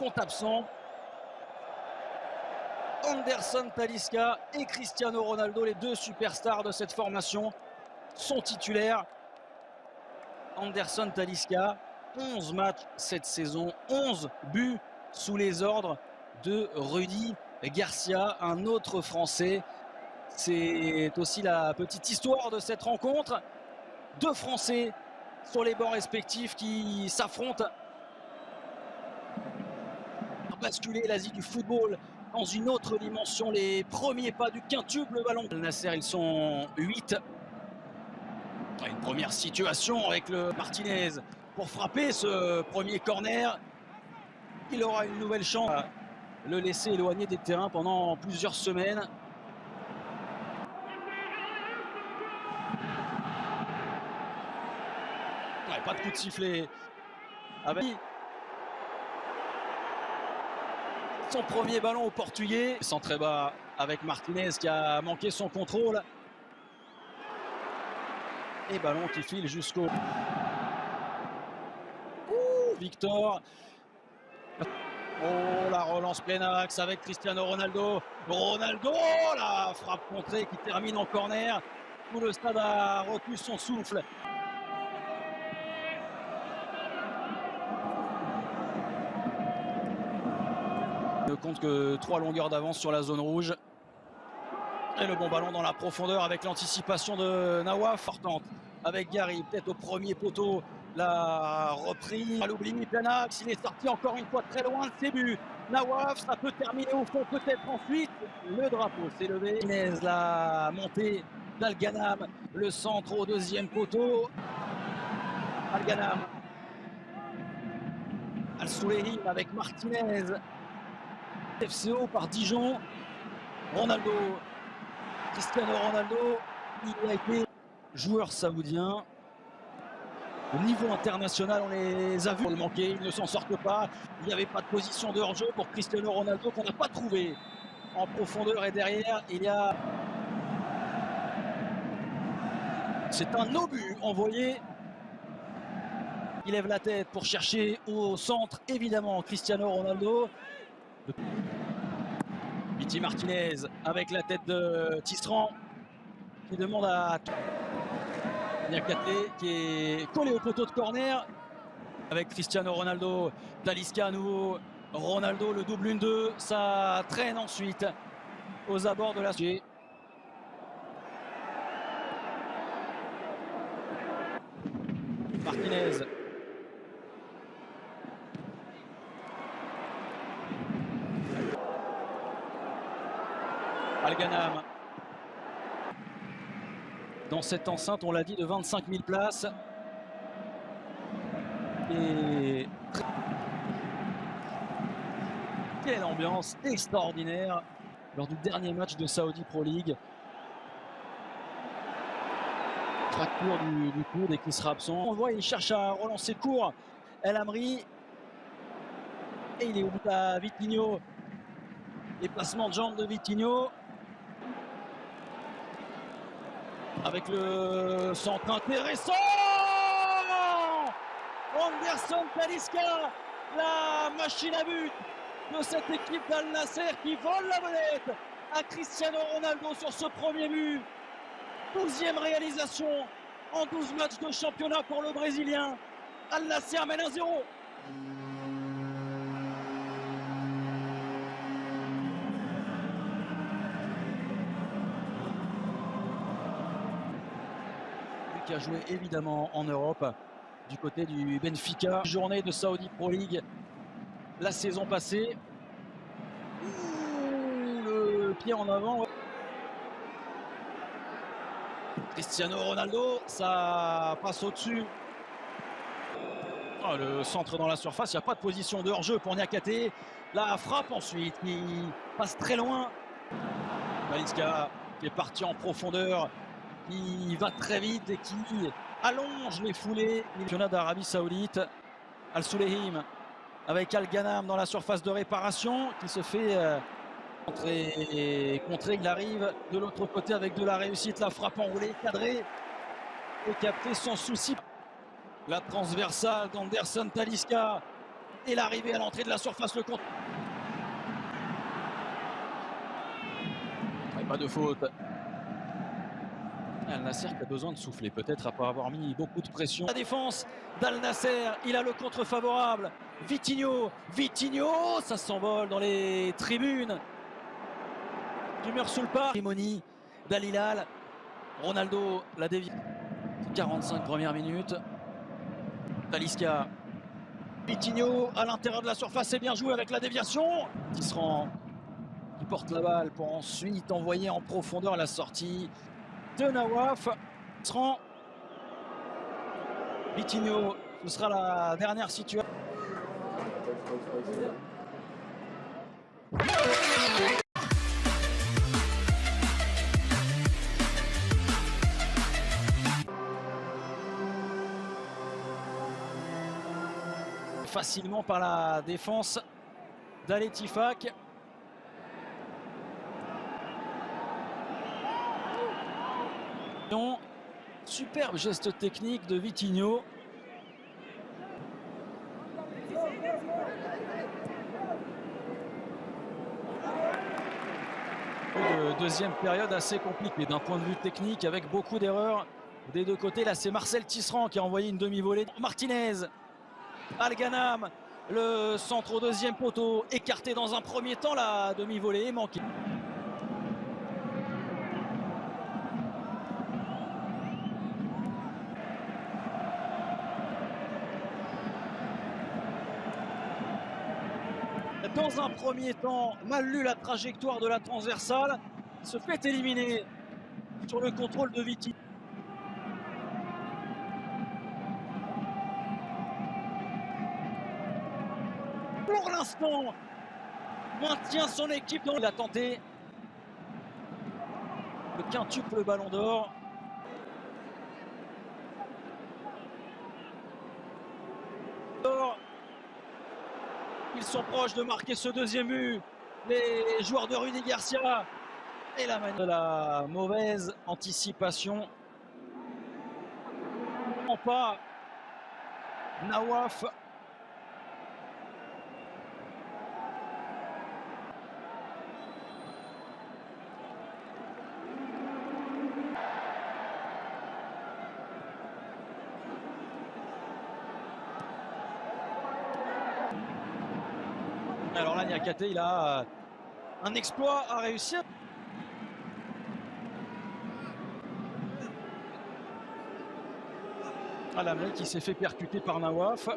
sont absents. Anderson Talisca et Cristiano Ronaldo, les deux superstars de cette formation, sont titulaires. Anderson Talisca, 11 matchs cette saison, 11 buts sous les ordres de Rudy Garcia, un autre Français. C'est aussi la petite histoire de cette rencontre. Deux Français sur les bords respectifs qui s'affrontent. Basculer l'Asie du football dans une autre dimension, les premiers pas du quintuple ballon. Al Nasser, ils sont 8. Une première situation avec le Martinez pour frapper ce premier corner. Il aura une nouvelle chance à le laisser éloigner des terrains pendant plusieurs semaines. Ouais, pas de coup de sifflet. Avec son premier ballon au Portugais. Centré bas avec Martinez qui a manqué son contrôle. Et ballon qui file jusqu'au... Victor. Oh, la relance plein axe avec Cristiano Ronaldo. Ronaldo, la frappe contrée qui termine en corner. Tout le stade a retenu son souffle. Ne compte que 3 longueurs d'avance sur la zone rouge. Et le bon ballon dans la profondeur avec l'anticipation de Nawaf. Fortante avec Gary, peut-être au premier poteau. La reprise à l'oubli, plein axe. Il est sorti encore une fois très loin de ses buts. Nawaf, ça peut terminer au fond, peut-être ensuite. Le drapeau s'est levé. Inez, la montée d'Al-Ghanam. Le centre au deuxième poteau. Al-Ghanam. Al-Soulehim avec Martinez. FCO par Dijon. Ronaldo. Cristiano Ronaldo, il a été joueur saoudien. Au niveau international, on les a vus le manquer, ils ne s'en sortent pas. Il n'y avait pas de position de hors-jeu pour Cristiano Ronaldo qu'on n'a pas trouvé en profondeur et derrière. Il y a... C'est un obus envoyé. Il lève la tête pour chercher au centre, évidemment, Cristiano Ronaldo. Viti Martinez avec la tête de Tisserand qui demande à Niakate qui est collé au poteau de corner avec Cristiano Ronaldo. Talisca à nouveau. Ronaldo, le double 1-2. Ça traîne ensuite aux abords de la... Martinez. Al-Ghanam. Dans cette enceinte, on l'a dit, de 25 000 places. Et quelle ambiance extraordinaire lors du dernier match de Saudi Pro League. Fracture du coude et qui sera absent. On voit, il cherche à relancer court El Amri. Et il est au bout à Vitinho. Déplacement de jambe de Vitinho. Avec le centre intéressant. Anderson Talisca, la machine à but de cette équipe d'Al Nasser qui vole la vedette à Cristiano Ronaldo sur ce premier but. 12e réalisation en 12 matchs de championnat pour le Brésilien. Al Nasser mène 1-0. Qui a joué évidemment en Europe du côté du Benfica. Journée de Saudi Pro League la saison passée. Ouh, le pied en avant. Cristiano Ronaldo, ça passe au-dessus. Oh, le centre dans la surface, il n'y a pas de position de hors-jeu pour Niakate. La frappe ensuite qui passe très loin. Talisca qui est parti en profondeur, qui va très vite et qui allonge les foulées. Le championnat d'Arabie Saoudite. Al-Soulehim avec Al-Ghanam dans la surface de réparation qui se fait contrer. Il arrive de l'autre côté avec de la réussite. La frappe enroulée, cadrée et captée sans souci. La transversale d'Anderson Talisca Et l'arrivée à l'entrée de la surface, le compte. Ouais, pas de faute. Al Nasser qui a besoin de souffler, peut-être après avoir mis beaucoup de pression. La défense d'Al Nasser, il a le contre favorable. Vitinho, ça s'envole dans les tribunes. D'humeur sous le pas. Cérémonie d'Al Hilal. Ronaldo, la déviation. 45 premières minutes. Talisca. Vitinho à l'intérieur de la surface, c'est bien joué avec la déviation. Tisserand qui porte la balle pour ensuite envoyer en profondeur la sortie de Nawaf. Tisserand. Vitinho, ce sera la dernière situation. Facilement par la défense d'Al Ettifaq. Superbe geste technique de Vitinho. Deuxième période assez compliquée d'un point de vue technique avec beaucoup d'erreurs des deux côtés. Là, c'est Marcel Tisserand qui a envoyé une demi-volée. Martinez, Al Ghanam, le centre au deuxième poteau, écarté dans un premier temps, la demi-volée est manquée. Dans un premier temps, mal lu la trajectoire de la transversale, il se fait éliminer sur le contrôle de Vitinho. Pour l'instant, maintient son équipe. Il a tenté le quintuple ballon d'or. Ils sont proches de marquer ce deuxième but. Les joueurs de Rudy Garcia. Et la manière de la mauvaise anticipation. Pas Nawaf. Alors là, Niakate, il a un exploit à réussir. Alamel qui s'est fait percuter par Nawaf.